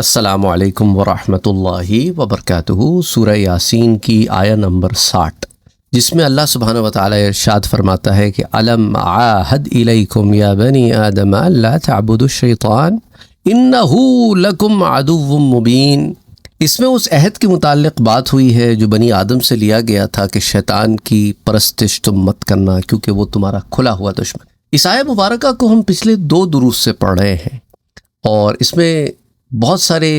السلام علیکم ورحمۃ اللہ وبرکاتہ۔ سورہ یاسین کی آیہ نمبر 60، جس میں اللہ سبحانہ وتعالی ارشاد فرماتا ہے کہ الم عاہد الیکم یا بنی آدم الا تعبدوا الشیطان انہ لکم عدو مبین۔ اس میں اس عہد کے متعلق بات ہوئی ہے جو بنی آدم سے لیا گیا تھا کہ شیطان کی پرستش تم مت کرنا کیونکہ وہ تمہارا کھلا ہوا دشمن۔ اس آیہ مبارکہ کو ہم پچھلے 2 دروس سے پڑھ رہے ہیں اور اس میں بہت سارے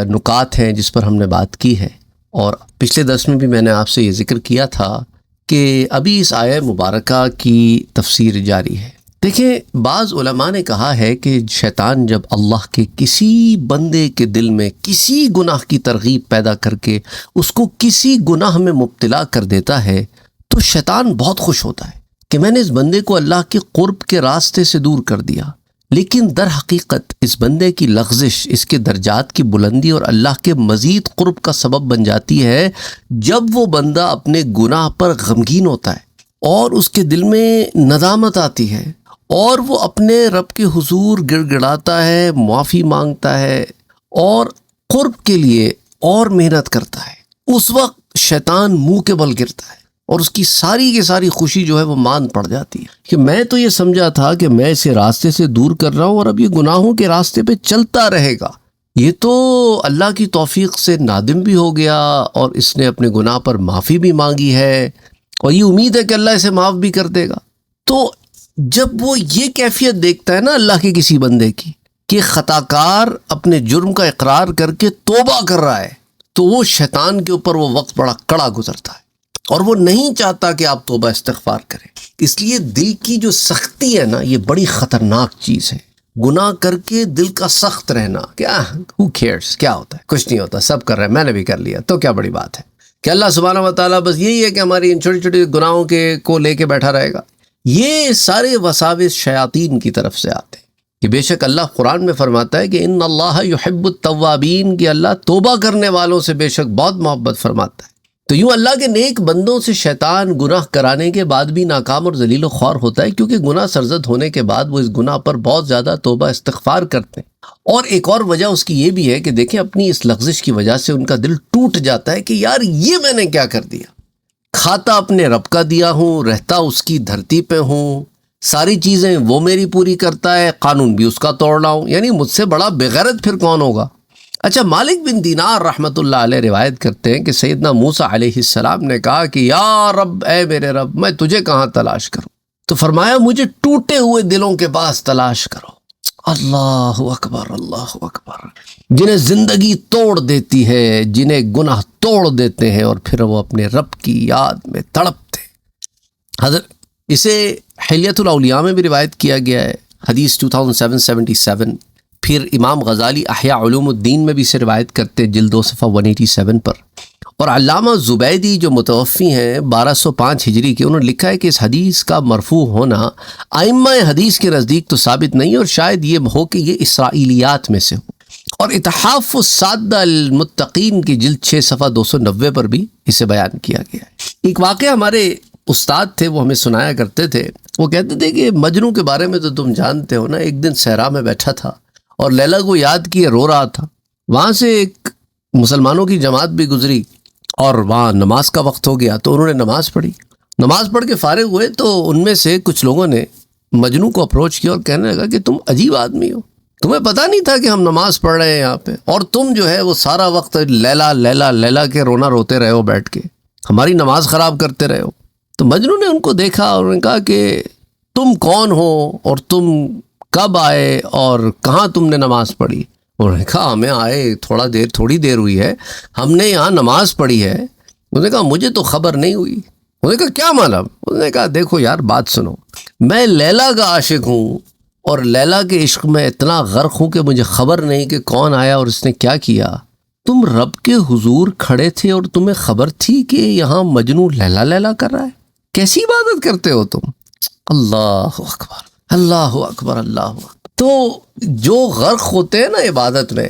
نکات ہیں جس پر ہم نے بات کی ہے، اور پچھلے درس میں بھی میں نے آپ سے یہ ذکر کیا تھا کہ ابھی اس آیہ مبارکہ کی تفسیر جاری ہے۔ دیکھیں، بعض علماء نے کہا ہے کہ شیطان جب اللہ کے کسی بندے کے دل میں کسی گناہ کی ترغیب پیدا کر کے اس کو کسی گناہ میں مبتلا کر دیتا ہے تو شیطان بہت خوش ہوتا ہے کہ میں نے اس بندے کو اللہ کے قرب کے راستے سے دور کر دیا، لیکن در حقیقت اس بندے کی لغزش اس کے درجات کی بلندی اور اللہ کے مزید قرب کا سبب بن جاتی ہے جب وہ بندہ اپنے گناہ پر غمگین ہوتا ہے اور اس کے دل میں ندامت آتی ہے اور وہ اپنے رب کے حضور گڑ گڑاتا ہے، معافی مانگتا ہے اور قرب کے لیے اور محنت کرتا ہے۔ اس وقت شیطان منہ کے بل گرتا ہے اور اس کی ساری کی ساری خوشی جو ہے وہ مان پڑ جاتی ہے کہ میں تو یہ سمجھا تھا کہ میں اسے راستے سے دور کر رہا ہوں اور اب یہ گناہوں کے راستے پہ چلتا رہے گا، یہ تو اللہ کی توفیق سے نادم بھی ہو گیا اور اس نے اپنے گناہ پر معافی بھی مانگی ہے اور یہ امید ہے کہ اللہ اسے معاف بھی کر دے گا۔ تو جب وہ یہ کیفیت دیکھتا ہے نا اللہ کے کسی بندے کی کہ خطا کار اپنے جرم کا اقرار کر کے توبہ کر رہا ہے، تو وہ شیطان کے اوپر وہ وقت بڑا کڑا گزرتا ہے اور وہ نہیں چاہتا کہ آپ توبہ استغفار کریں۔ اس لیے دل کی جو سختی ہے نا، یہ بڑی خطرناک چیز ہے۔ گناہ کر کے دل کا سخت رہنا، کیا who cares، کیا ہوتا ہے؟ کچھ نہیں ہوتا، سب کر رہے ہیں، میں نے بھی کر لیا تو کیا بڑی بات ہے کہ اللہ سبحانہ وتعالیٰ بس یہی ہے کہ ہماری ان چھوٹی چھوٹی گناہوں کے کو لے کے بیٹھا رہے گا۔ یہ سارے وساوس شیاطین کی طرف سے آتے ہیں کہ بے شک اللہ قرآن میں فرماتا ہے کہ ان اللہ یحب التوابین، کہ اللہ توبہ کرنے والوں سے بے شک بہت محبت فرماتا ہے۔ تو یوں اللہ کے نیک بندوں سے شیطان گناہ کرانے کے بعد بھی ناکام اور ذلیل و خوار ہوتا ہے، کیونکہ گناہ سرزد ہونے کے بعد وہ اس گناہ پر بہت زیادہ توبہ استغفار کرتے ہیں۔ اور ایک اور وجہ اس کی یہ بھی ہے کہ دیکھیں، اپنی اس لغزش کی وجہ سے ان کا دل ٹوٹ جاتا ہے کہ یار یہ میں نے کیا کر دیا، کھاتا اپنے رب کا دیا ہوں، رہتا اس کی دھرتی پہ ہوں، ساری چیزیں وہ میری پوری کرتا ہے، قانون بھی اس کا توڑ رہا ہوں، یعنی مجھ سے بڑا بغیرت پھر کون ہوگا۔ اچھا، مالک بن دینار رحمۃ اللہ علیہ روایت کرتے ہیں کہ سیدنا موسیٰ علیہ السلام نے کہا کہ یا رب، اے میرے رب، میں تجھے کہاں تلاش کروں؟ تو فرمایا مجھے ٹوٹے ہوئے دلوں کے پاس تلاش کرو۔ اللہ اکبر، اللہ اکبر، جنہیں زندگی توڑ دیتی ہے، جنہیں گناہ توڑ دیتے ہیں اور پھر وہ اپنے رب کی یاد میں تڑپتے۔ حضرت اسے حلیۃ الاولیاء میں بھی روایت کیا گیا ہے، حدیث 2777۔ پھر امام غزالی احیاء علوم الدین میں بھی اسے روایت کرتے، جلد 2 صفحہ 187 پر۔ اور علامہ زبیدی جو متوفی ہیں 1205 ہجری کے، انہوں نے لکھا ہے کہ اس حدیث کا مرفوع ہونا ائمہ حدیث کے نزدیک تو ثابت نہیں، اور شاید یہ ہو کہ یہ اسرائیلیات میں سے ہو۔ اور اتحاف السادہ المتقین کی جلد 6 صفحہ 290 پر بھی اسے بیان کیا گیا ہے۔ ایک واقعہ ہمارے استاد تھے، وہ ہمیں سنایا کرتے تھے، وہ کہتے تھے کہ مجنوں کے بارے میں تو تم جانتے ہو نا، ایک دن صحرا میں بیٹھا تھا اور لیلا کو یاد کیے رو رہا تھا۔ وہاں سے ایک مسلمانوں کی جماعت بھی گزری اور وہاں نماز کا وقت ہو گیا، تو انہوں نے نماز پڑھی۔ نماز پڑھ کے فارغ ہوئے تو ان میں سے کچھ لوگوں نے مجنوں کو اپروچ کیا اور کہنے لگا کہ تم عجیب آدمی ہو، تمہیں پتہ نہیں تھا کہ ہم نماز پڑھ رہے ہیں یہاں پہ، اور تم جو ہے وہ سارا وقت لیلا لیلا لیلا کے رونا روتے رہے ہو، بیٹھ کے ہماری نماز خراب کرتے رہے ہو۔ تو مجنوں نے ان کو دیکھا اور انہوں نے کہا کہ تم کون ہو اور تم کب آئے اور کہاں تم نے نماز پڑھی؟ انہوں نے کہا ہمیں آئے تھوڑی دیر ہوئی ہے، ہم نے یہاں نماز پڑھی ہے۔ انہوں نے کہا مجھے تو خبر نہیں ہوئی۔ انہوں نے کہا کیا مطلب؟ انہوں نے کہا دیکھو یار، بات سنو، میں لیلا کا عاشق ہوں اور لیلا کے عشق میں اتنا غرق ہوں کہ مجھے خبر نہیں کہ کون آیا اور اس نے کیا کیا۔ تم رب کے حضور کھڑے تھے اور تمہیں خبر تھی کہ یہاں مجنوں لیلا لیلا کر رہا ہے؟ کیسی عبادت کرتے ہو تم؟ اللہ اکبر، اللہ اکبر، اللہ اکبر۔ تو جو غرق ہوتے ہیں نا عبادت میں،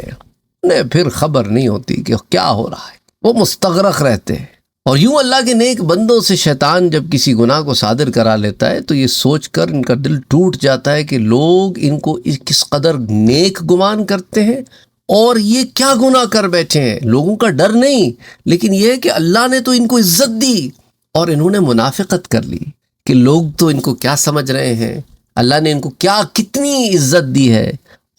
انہیں پھر خبر نہیں ہوتی کہ کیا ہو رہا ہے، وہ مستغرق رہتے ہیں۔ اور یوں اللہ کے نیک بندوں سے شیطان جب کسی گناہ کو صادر کرا لیتا ہے تو یہ سوچ کر ان کا دل ٹوٹ جاتا ہے کہ لوگ ان کو کس قدر نیک گمان کرتے ہیں اور یہ کیا گناہ کر بیٹھے ہیں، لوگوں کا ڈر نہیں، لیکن یہ ہے کہ اللہ نے تو ان کو عزت دی اور انہوں نے منافقت کر لی کہ لوگ تو ان کو کیا سمجھ رہے ہیں، اللہ نے ان کو کتنی عزت دی ہے،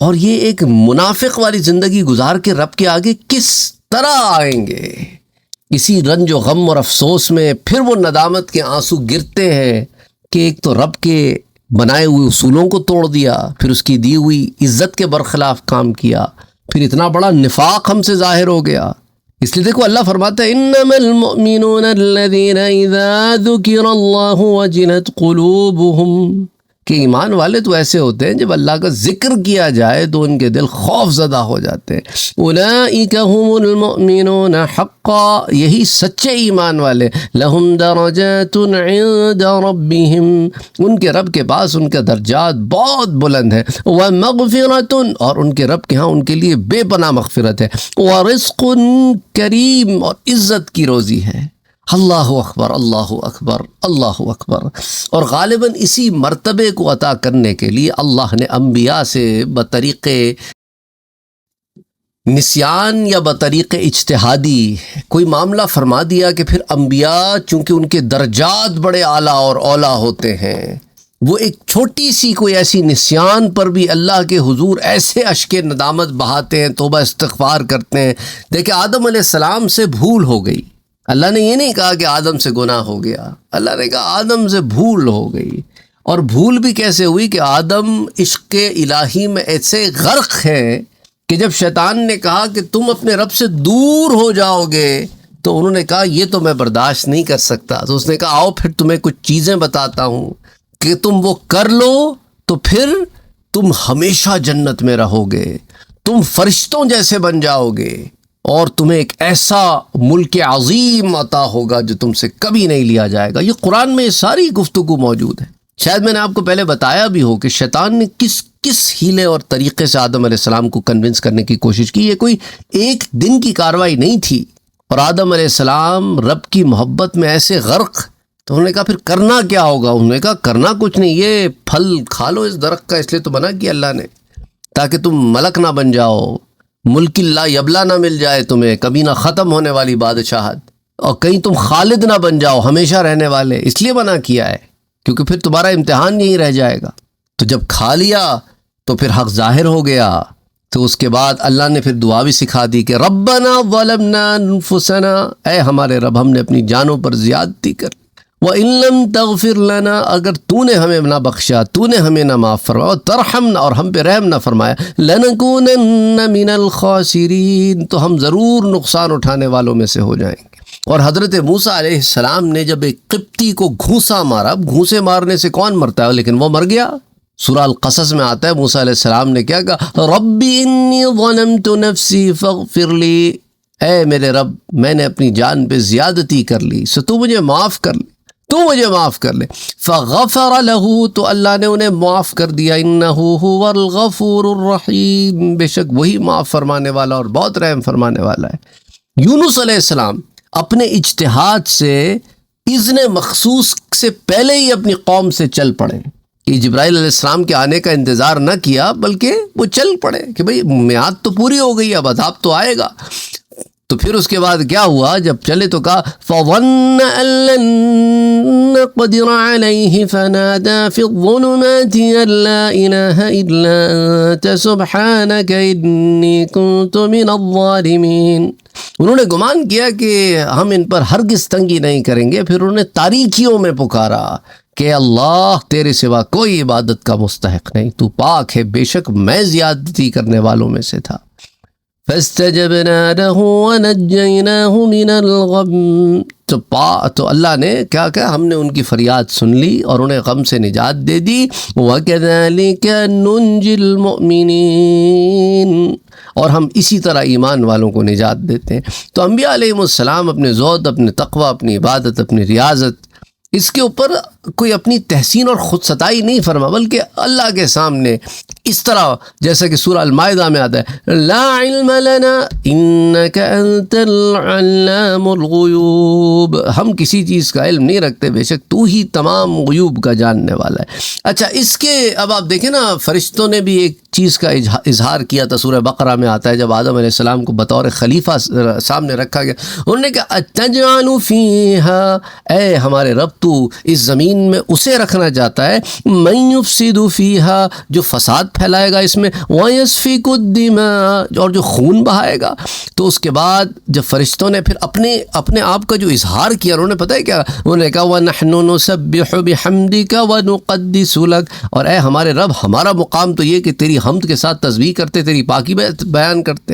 اور یہ ایک منافق والی زندگی گزار کے رب کے آگے کس طرح آئیں گے، اسی رنج و غم اور افسوس میں پھر وہ ندامت کے آنسو گرتے ہیں کہ ایک تو رب کے بنائے ہوئے اصولوں کو توڑ دیا، پھر اس کی دی ہوئی عزت کے برخلاف کام کیا، پھر اتنا بڑا نفاق ہم سے ظاہر ہو گیا۔ اس لیے دیکھو اللہ فرماتا ہے انما المؤمنون الذین اذا ذکر اللہ وجلت قلوبهم، کہ ایمان والے تو ایسے ہوتے ہیں جب اللہ کا ذکر کیا جائے تو ان کے دل خوف زدہ ہو جاتے ہیں۔ اولئک هم المؤمنون حقا، یہی سچے ایمان والے، لہم درجات عند ربہم، ان کے رب کے پاس ان کے درجات بہت بلند ہیں، ومغفرۃ، اور ان کے رب کے ہاں ان کے لیے بے پناہ مغفرت ہے، ورزق کریم، اور عزت کی روزی ہے۔ اللہ اکبر، اللہ اکبر، اللہ اکبر۔ اور غالباً اسی مرتبے کو عطا کرنے کے لیے اللہ نے انبیاء سے بطریق نسیان یا بطریق اجتہادی کوئی معاملہ فرما دیا کہ پھر انبیاء چونکہ ان کے درجات بڑے اعلیٰ اور اولیٰ ہوتے ہیں، وہ ایک چھوٹی سی کوئی ایسی نسیان پر بھی اللہ کے حضور ایسے اشک ندامت بہاتے ہیں، توبہ استغفار کرتے ہیں۔ دیکھیں آدم علیہ السلام سے بھول ہو گئی، اللہ نے یہ نہیں کہا کہ آدم سے گناہ ہو گیا، اللہ نے کہا آدم سے بھول ہو گئی۔ اور بھول بھی کیسے ہوئی کہ آدم عشق الہی میں ایسے غرق ہیں کہ جب شیطان نے کہا کہ تم اپنے رب سے دور ہو جاؤ گے تو انہوں نے کہا یہ تو میں برداشت نہیں کر سکتا، تو اس نے کہا آؤ پھر تمہیں کچھ چیزیں بتاتا ہوں کہ تم وہ کر لو تو پھر تم ہمیشہ جنت میں رہو گے، تم فرشتوں جیسے بن جاؤ گے، اور تمہیں ایک ایسا ملک عظیم عطا ہوگا جو تم سے کبھی نہیں لیا جائے گا۔ یہ قرآن میں ساری گفتگو موجود ہے۔ شاید میں نے آپ کو پہلے بتایا بھی ہو کہ شیطان نے کس ہیلے اور طریقے سے آدم علیہ السلام کو کنونس کرنے کی کوشش کی۔ یہ کوئی ایک دن کی کاروائی نہیں تھی، اور آدم علیہ السلام رب کی محبت میں ایسے غرق، تو انہوں نے کہا پھر کرنا کیا ہوگا؟ انہوں نے کہا کرنا کچھ نہیں، یہ پھل کھا لو اس درخت کا، اس لیے تو منع کیا اللہ نے تاکہ تم ملک نہ بن جاؤ، ملک لا یبلا نہ مل جائے تمہیں، کبھی نہ ختم ہونے والی بادشاہت، اور کہیں تم خالد نہ بن جاؤ، ہمیشہ رہنے والے، اس لیے منع کیا ہے کیونکہ پھر تمہارا امتحان یہی رہ جائے گا۔ تو جب کھا لیا تو پھر حق ظاہر ہو گیا، تو اس کے بعد اللہ نے پھر دعا بھی سکھا دی کہ ربنا ظلمنا انفسنا، اے ہمارے رب ہم نے اپنی جانوں پر زیادتی کر، وَإِن لَّمْ تَغْفِرْ لَنَا، اگر تو نے ہمیں نہ بخشا، تو نے ہمیں نہ معاف فرمایا، اور ترحمنا، اور ہم پہ رحم نہ فرمایا، لَنَكُونَنَّ مِنَ الْخَاسِرِينَ، تو ہم ضرور نقصان اٹھانے والوں میں سے ہو جائیں گے۔ اور حضرت موسیٰ علیہ السلام نے جب ایک قبطی کو گھونسا مارا، گھونسے مارنے سے کون مرتا ہے لیکن وہ مر گیا، سورہ القصص میں آتا ہے موسیٰ علیہ السلام نے کیا کہا، رب انی ظلمت نفسی فاغفر لی، اے میرے رب میں نے اپنی جان پہ زیادتی کر لی، سو تو مجھے معاف کر لے، تو مجھے معاف کر لے۔ فغفر له، تو اللہ نے انہیں معاف کر دیا، انہ هو الغفور الرحیم، بے شک وہی معاف فرمانے والا اور بہت رحم فرمانے والا ہے۔ یونس علیہ السلام اپنے اجتہاد سے اذن مخصوص سے پہلے ہی اپنی قوم سے چل پڑے، کہ جبرائیل علیہ السلام کے آنے کا انتظار نہ کیا بلکہ وہ چل پڑے کہ بھئی میعاد تو پوری ہو گئی، اب عذاب تو آئے گا۔ تو پھر اس کے بعد کیا ہوا، جب چلے تو کہا فَظَنَّ أَن لَّن نَّقْدِرَ عَلَيْهِ فَنَادَىٰ فِي الظُّلُمَاتِ أَن لَّا إِلَٰهَ إِلَّا أَنتَ سُبْحَانَكَ إِنِّي كُنتُ مِنَ الظَّالِمِينَ۔ انہوں نے گمان کیا کہ ہم ان پر ہرگز تنگی نہیں کریں گے، پھر انہوں نے تاریکیوں میں پکارا کہ اللہ تیرے سوا کوئی عبادت کا مستحق نہیں، تو پاک ہے، بے شک میں زیادتی کرنے والوں میں سے تھا۔ فَاسْتَجَبْنَا لَهُ وَنَجَّيْنَاهُ مِنَ الْغَمِّ، تو اللہ نے کیا کہا، ہم نے ان کی فریاد سن لی اور انہیں غم سے نجات دے دی۔ وَكَذَلِكَ نُنْجِي الْمُؤْمِنِينَ، اور ہم اسی طرح ایمان والوں کو نجات دیتے ہیں۔ تو انبیاء علیہ السلام اپنے زہد، اپنے تقوی، اپنی عبادت، اپنی ریاضت، اس کے اوپر کوئی اپنی تحسین اور خود ستائی نہیں فرما، بلکہ اللہ کے سامنے اس طرح جیسا کہ سورہ المائدہ میں آتا ہے لا علم لنا انک انت العلام الغیوب، ہم کسی چیز کا علم نہیں رکھتے، بے شک تو ہی تمام غیوب کا جاننے والا ہے۔ اچھا، اس کے اب آپ دیکھیں نا، فرشتوں نے بھی ایک چیز کا اظہار کیا تھا، سورہ بقرہ میں آتا ہے جب آدم علیہ السلام کو بطور خلیفہ سامنے رکھا گیا، انہوں نے کہا اتجعل فیہا، اے ہمارے رب تو اس زمین میں اسے رکھنا چاہتا ہے من یفسد فیہا، جو فساد پھیلائے گا اس میں، ویسفک الدماء، اور جو خون بہائے گا۔ تو اس کے بعد جب فرشتوں نے پھر اپنے آپ کا جو اظہار کیا، انہوں نے پتہ ہے کیا، انہوں نے کہا وَنَحْنُ نُسَبِّحُ بِحَمْدِكَ وَنُقَدِّسُ لَكَ، اور اے ہمارے رب، ہمارا مقام تو یہ کہ تیری حمد کے ساتھ تسبیح کرتے، تیری پاکی بیان کرتے۔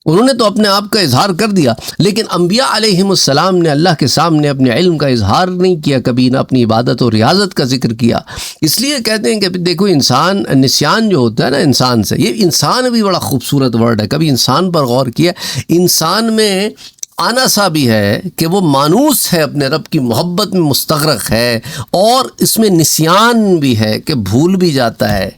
انہوں نے تو اپنے آپ کا اظہار کر دیا، لیکن انبیاء علیہم السلام نے اللہ کے سامنے اپنے علم کا اظہار نہیں کیا کبھی، نہ اپنی عبادت و ریاضت کا ذکر کیا۔ اس لیے کہتے ہیں کہ دیکھو انسان، نسیان جو ہوتا ہے نا انسان سے، یہ انسان بھی بڑا خوبصورت ورڈ ہے، کبھی انسان پر غور کیا، انسان میں آنا سا بھی ہے کہ وہ مانوس ہے، اپنے رب کی محبت میں مستغرق ہے، اور اس میں نسیان بھی ہے کہ بھول بھی جاتا ہے،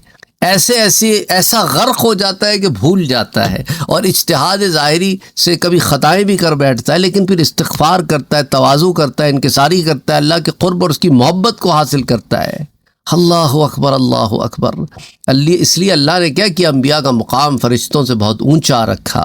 ایسا غرق ہو جاتا ہے کہ بھول جاتا ہے، اور اجتہاد ظاہری سے کبھی خطائیں بھی کر بیٹھتا ہے، لیکن پھر استغفار کرتا ہے، تواضع کرتا ہے، انکساری کرتا ہے، اللہ کے قرب اور اس کی محبت کو حاصل کرتا ہے۔ اللہ اکبر، اللہ اکبر۔ اس لیے اللہ نے کیا کیا، انبیاء کا مقام فرشتوں سے بہت اونچا رکھا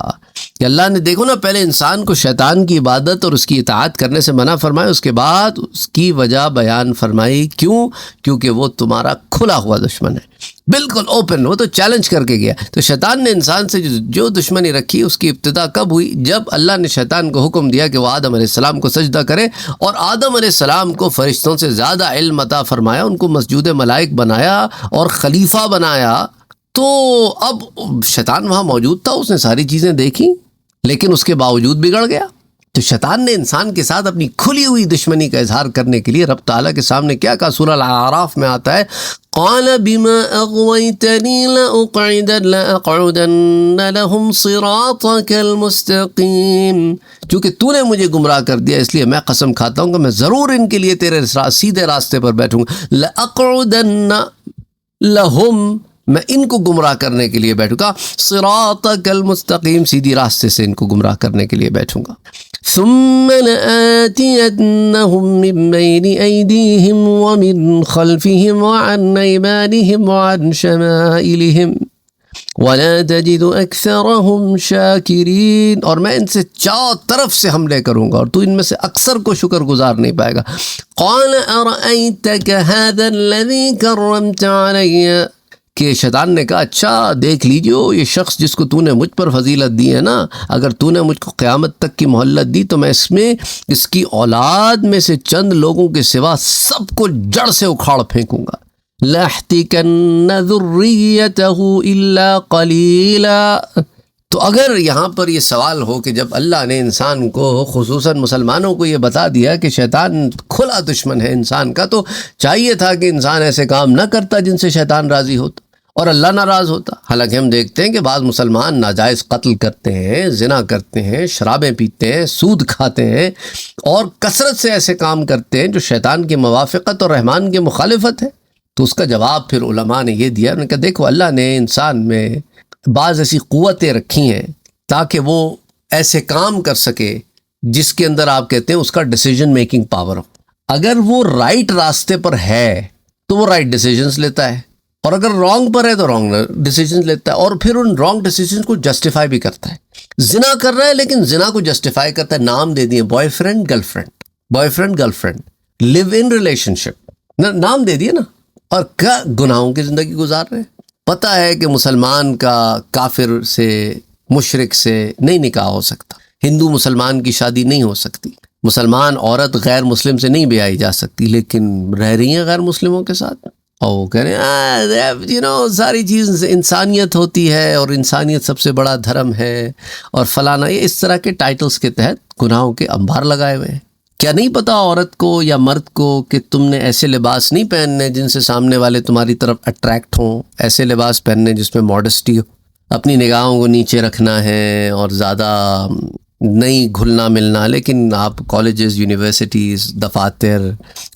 کہ اللہ نے دیکھو نا، پہلے انسان کو شیطان کی عبادت اور اس کی اطاعت کرنے سے منع فرمایا، اس کے بعد اس کی وجہ بیان فرمائی، کیوں؟ کیونکہ وہ تمہارا کھلا ہوا دشمن ہے، بالکل اوپن، وہ تو چیلنج کر کے گیا۔ تو شیطان نے انسان سے جو دشمنی رکھی، اس کی ابتدا کب ہوئی؟ جب اللہ نے شیطان کو حکم دیا کہ وہ آدم علیہ السلام کو سجدہ کرے، اور آدم علیہ السلام کو فرشتوں سے زیادہ علم عطا فرمایا، ان کو مسجود ملائک بنایا اور خلیفہ بنایا۔ تو اب شیطان وہاں موجود تھا، اس نے ساری چیزیں دیکھی، لیکن اس کے باوجود بگڑ گیا۔ تو شیطان نے انسان کے ساتھ اپنی کھلی ہوئی دشمنی کا اظہار کرنے کے لیے رب تعالیٰ کے سامنے کیا کہا؟ سورہ الاعراف میں آتا ہے قال بما اغويتني لأقعدن لهم صراطك المستقيم، چونکہ تو نے مجھے گمراہ کر دیا، اس لیے میں قسم کھاتا ہوں کہ میں ضرور ان کے لیے تیرے سیدھے راستے پر بیٹھوں گا۔ لأقعدن لهم، میں ان کو گمراہ کرنے کے لیے بیٹھوں گا، صراطک المستقیم، سیدھی راستے سے ان کو گمراہ کرنے کے لیے بیٹھوں گا۔ ثم لآتینہم من بین ایدیہم ومن خلفہم وعن ایمانہم وعن شمائلہم ولا تجد اکثرہم شاکرین، اور میں ان سے چاروں طرف سے حملے کروں گا، اور تو ان میں سے اکثر کو شکر گزار نہیں پائے گا۔ قال ارأیتک ھذا الذی کرمت علی، کہ شیطان نے کہا اچھا دیکھ لیجیے، یہ شخص جس کو تو نے مجھ پر فضیلت دی ہے نا، اگر تو نے مجھ کو قیامت تک کی مہلت دی تو میں اس کی اولاد میں سے چند لوگوں کے سوا سب کو جڑ سے اکھاڑ پھینکوں گا۔ لَأَحْتِكَنَّ ذُرِّيَّتَهُ إِلَّا قَلِيلًا۔ تو اگر یہاں پر یہ سوال ہو کہ جب اللہ نے انسان کو، خصوصاً مسلمانوں کو، یہ بتا دیا کہ شیطان کھلا دشمن ہے انسان کا، تو چاہیے تھا کہ انسان ایسے کام نہ کرتا جن سے شیطان راضی ہوتا اور اللہ ناراض ہوتا۔ حالانکہ ہم دیکھتے ہیں کہ بعض مسلمان ناجائز قتل کرتے ہیں، زنا کرتے ہیں، شرابیں پیتے ہیں، سود کھاتے ہیں، اور کثرت سے ایسے کام کرتے ہیں جو شیطان کی موافقت اور رحمان کی مخالفت ہے۔ تو اس کا جواب پھر علماء نے یہ دیا، انہوں نے کہا دیکھو اللہ نے انسان میں بعض ایسی قوتیں رکھی ہیں تاکہ وہ ایسے کام کر سکے جس کے اندر آپ کہتے ہیں اس کا ڈیسیجن میکنگ پاور ہو۔ اگر وہ رائٹ راستے پر ہے تو وہ رائٹ ڈیسیجنز لیتا ہے، اور اگر رانگ پر ہے تو رانگ ڈیسیجنز لیتا ہے، اور پھر ان رانگ ڈیسیجنز کو جسٹیفائی بھی کرتا ہے۔ زنا کر رہا ہے لیکن زنا کو جسٹیفائی کرتا ہے، نام دے دیے boy friend girl friend, live in relationship, نام دے دیے نا، اور کیا گناہوں کی زندگی گزار رہے ہیں۔ پتہ ہے کہ مسلمان کا کافر سے، مشرک سے نہیں نکاح ہو سکتا، ہندو مسلمان کی شادی نہیں ہو سکتی، مسلمان عورت غیر مسلم سے نہیں بیائی جا سکتی، لیکن رہ رہی ہیں غیر مسلموں کے ساتھ، اور وہ کہہ رہے ہیں ساری چیز انسانیت ہوتی ہے، اور انسانیت سب سے بڑا دھرم ہے، اور فلانا، یہ اس طرح کے ٹائٹلز کے تحت گناہوں کے انبار لگائے ہوئے ہیں۔ کیا نہیں پتا عورت کو یا مرد کو کہ تم نے ایسے لباس نہیں پہننے جن سے سامنے والے تمہاری طرف اٹریکٹ ہوں، ایسے لباس پہننے جس میں ماڈسٹی ہو، اپنی نگاہوں کو نیچے رکھنا ہے، اور زیادہ نہیں گھلنا ملنا، لیکن آپ کالجز، یونیورسٹیز، دفاتر،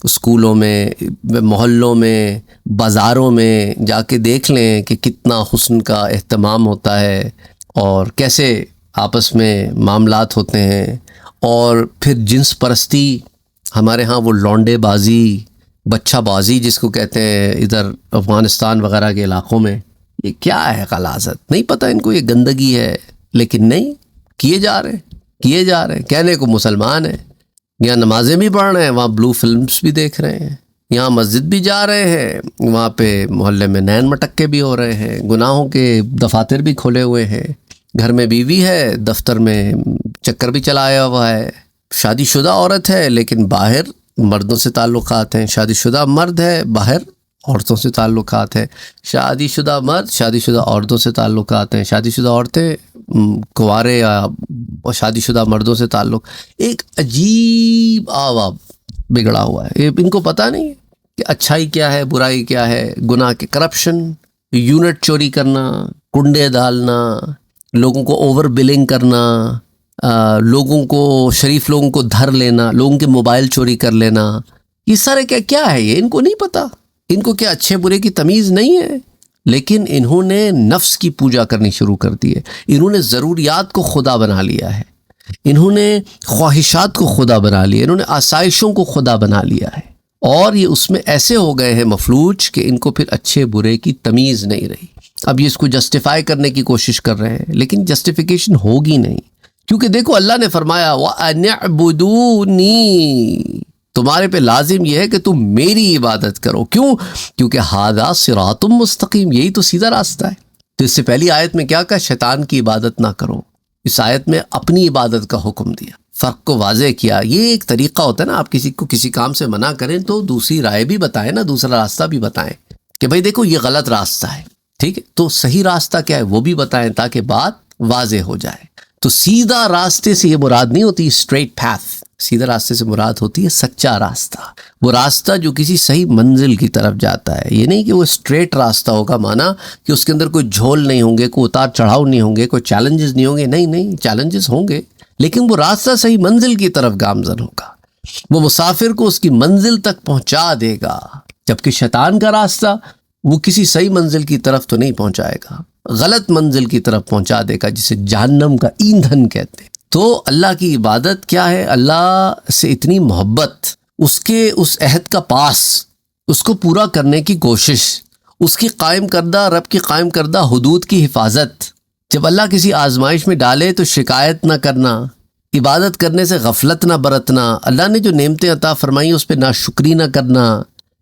اسکولوں میں، محلوں میں، بازاروں میں جا کے دیکھ لیں کہ کتنا حسن کا اہتمام ہوتا ہے اور کیسے آپس میں معاملات ہوتے ہیں. اور پھر جنس پرستی، ہمارے ہاں وہ لونڈے بازی، بچہ بازی جس کو کہتے ہیں ادھر افغانستان وغیرہ کے علاقوں میں، یہ کیا ہے غلاظت؟ نہیں پتہ ان کو یہ گندگی ہے، لیکن نہیں، کیے جا رہے ہیں. کہنے کو مسلمان ہیں، یہاں نمازیں بھی پڑھ رہے ہیں، وہاں بلو فلمز بھی دیکھ رہے ہیں، یہاں مسجد بھی جا رہے ہیں، وہاں پہ محلے میں نین مٹکے بھی ہو رہے ہیں، گناہوں کے دفاتر بھی کھولے ہوئے ہیں، گھر میں بیوی ہے، دفتر میں چکر بھی چلایا ہوا ہے، شادی شدہ عورت ہے لیکن باہر مردوں سے تعلقات ہیں، شادی شدہ مرد ہے باہر عورتوں سے تعلقات ہیں، شادی شدہ مرد شادی شدہ عورتوں سے تعلقات ہیں، شادی شدہ عورتیں کنوارے یا شادی شدہ مردوں سے تعلق. ایک عجیب آوا بگڑا ہوا ہے. ان کو پتہ نہیں کہ اچھائی کیا ہے، برائی کیا ہے، گناہ کے کرپشن، یونٹ چوری کرنا، کنڈے ڈالنا، لوگوں کو اوور بلنگ کرنا، لوگوں کو، شریف لوگوں کو دھر لینا، لوگوں کے موبائل چوری کر لینا، یہ سارے کیا ہے؟ یہ ان کو نہیں پتہ. ان کو کیا اچھے برے کی تمیز نہیں ہے؟ لیکن انہوں نے نفس کی پوجا کرنی شروع کر دی ہے. انہوں نے ضروریات کو خدا بنا لیا ہے، انہوں نے خواہشات کو خدا بنا لیا، انہوں نے آسائشوں کو خدا بنا لیا ہے، اور یہ اس میں ایسے ہو گئے ہیں مفلوج کہ ان کو پھر اچھے برے کی تمیز نہیں رہی. اب یہ اس کو جسٹیفائی کرنے کی کوشش کر رہے ہیں، لیکن جسٹیفیکیشن ہوگی نہیں، کیونکہ دیکھو اللہ نے فرمایا وَأَنِ اعْبُدُونِي، تمہارے پہ لازم یہ ہے کہ تم میری عبادت کرو. کیوں؟ کیونکہ ھذا صراط مستقیم، یہی تو سیدھا راستہ ہے. تو اس سے پہلی آیت میں کیا کہا؟ شیطان کی عبادت نہ کرو. اس آیت میں اپنی عبادت کا حکم دیا، فرق کو واضح کیا. یہ ایک طریقہ ہوتا ہے نا، آپ کسی کو کسی کام سے منع کریں تو دوسری رائے بھی بتائیں نا، دوسرا راستہ بھی بتائیں کہ بھائی دیکھو یہ غلط راستہ ہے، ٹھیک ہے، تو صحیح راستہ کیا ہے وہ بھی بتائیں تاکہ بات واضح ہو جائے. تو سیدھا راستے سے یہ مراد نہیں ہوتی اسٹریٹ پیتھ، سیدھا راستے سے مراد ہوتی ہے سچا راستہ، وہ راستہ جو کسی صحیح منزل کی طرف جاتا ہے. یہ نہیں کہ وہ اسٹریٹ راستہ ہوگا، مانا کہ اس کے اندر کوئی جھول نہیں ہوں گے، کوئی اتار چڑھاؤ نہیں ہوں گے، کوئی چیلنجز نہیں ہوں گے. نہیں، چیلنجز ہوں گے، لیکن وہ راستہ صحیح منزل کی طرف گامزن ہوگا، وہ مسافر کو اس کی منزل تک پہنچا دے گا. جبکہ شیطان کا راستہ وہ کسی صحیح منزل کی طرف تو نہیں پہنچائے گا، غلط منزل کی طرف پہنچا دے گا، جسے جہنم کا ایندھن کہتے ہیں. تو اللہ کی عبادت کیا ہے؟ اللہ سے اتنی محبت، اس کے اس عہد کا پاس، اس کو پورا کرنے کی کوشش، اس کی قائم کردہ، رب کی قائم کردہ حدود کی حفاظت. جب اللہ کسی آزمائش میں ڈالے تو شکایت نہ کرنا، عبادت کرنے سے غفلت نہ برتنا، اللہ نے جو نعمتیں عطا فرمائی اس پہ ناشکری نہ کرنا،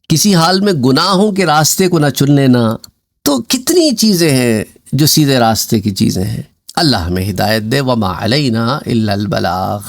کسی حال میں گناہوں کے راستے کو نہ چن لینا. تو کتنی چیزیں ہیں جو سیدھے راستے کی چیزیں ہیں. اللہ ہمیں ہدایت دے. وما علینا الا البلاغ.